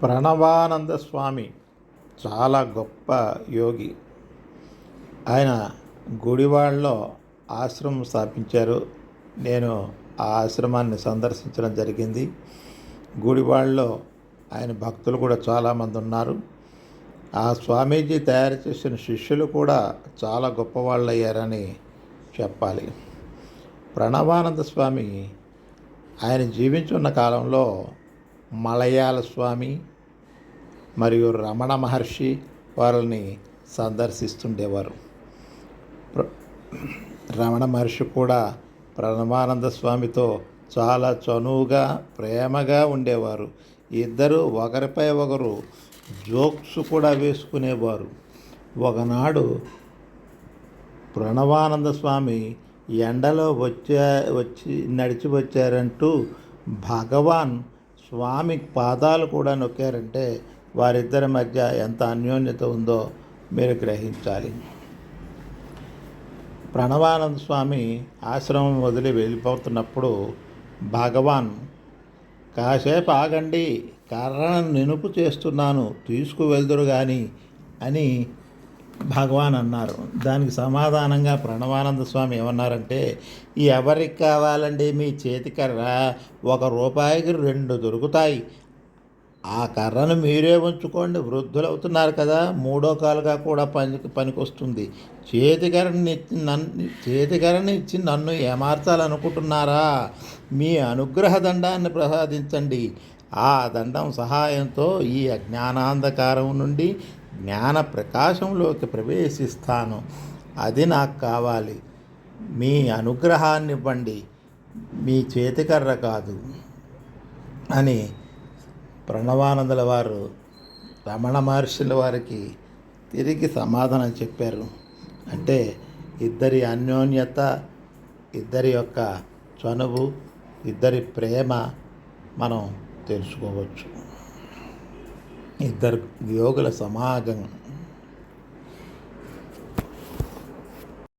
ప్రణవానంద స్వామి చాలా గొప్ప యోగి. ఆయన గుడివాడలో ఆశ్రమం స్థాపించారు. నేను ఆ ఆశ్రమాన్ని సందర్శించడం జరిగింది. గుడివాడలో ఆయన భక్తులు కూడా చాలామంది ఉన్నారు. ఆ స్వామీజీ తయారు చేసిన శిష్యులు కూడా చాలా గొప్పవాళ్ళు అయ్యారని చెప్పాలి. ప్రణవానంద స్వామి ఆయన జీవించున్న కాలంలో మలయాళ స్వామి మరియు రమణ మహర్షి వారిని సందర్శిస్తుండేవారు. రమణ మహర్షి కూడా ప్రణవానంద స్వామితో చాలా చనువుగా ప్రేమగా ఉండేవారు. ఇద్దరు ఒకరిపై ఒకరు జోక్స్ కూడా వేసుకునేవారు. ఒకనాడు ప్రణవానంద స్వామి ఎండలో వచ్చి నడిచి వచ్చారంటూ భగవాన్ స్వామి పాదాలు కూడా నొక్కారంటే వారిద్దరి మధ్య ఎంత అన్యోన్యత ఉందో మీరు గ్రహించాలి. ప్రణవానంద స్వామి ఆశ్రమం వదిలి వెళ్ళిపోతున్నప్పుడు భగవాన్ కాసేపు ఆగండి, కర్రను నినుపు చేస్తున్నాను, తీసుకువెళ్దురు కానీ అని భగవాన్ అన్నారు. దానికి సమాధానంగా ప్రణవానంద స్వామి ఏమన్నారంటే, ఎవరికి కావాలండి మీ చేతి కర్ర? ₹1కి 2 దొరుకుతాయి. ఆ కర్రను మీరే ఉంచుకోండి, వృద్ధులు అవుతున్నారు కదా, 3వ కాలుగా కూడా పనికొస్తుంది. చేతికర్రని ఇచ్చి నన్ను ఏమార్చాలనుకుంటున్నారా? మీ అనుగ్రహ దండాన్ని ప్రసాదించండి. ఆ దండం సహాయంతో ఈ అజ్ఞానాంధకారం నుండి జ్ఞాన ప్రకాశంలోకి ప్రవేశిస్తాను. అది నాకు కావాలి. మీ అనుగ్రహాన్ని ఇవ్వండి, మీ చేతికర్ర కాదు అని ప్రణవానందుల వారు రమణ మహర్షుల వారికి తిరిగి సమాధానం చెప్పారు. అంటే ఇద్దరి అన్యోన్యత, ఇద్దరి యొక్క చనువు, ఇద్దరి ప్రేమ మనం తెలుసుకోవచ్చు. ఇద్దరు యోగుల సమాగం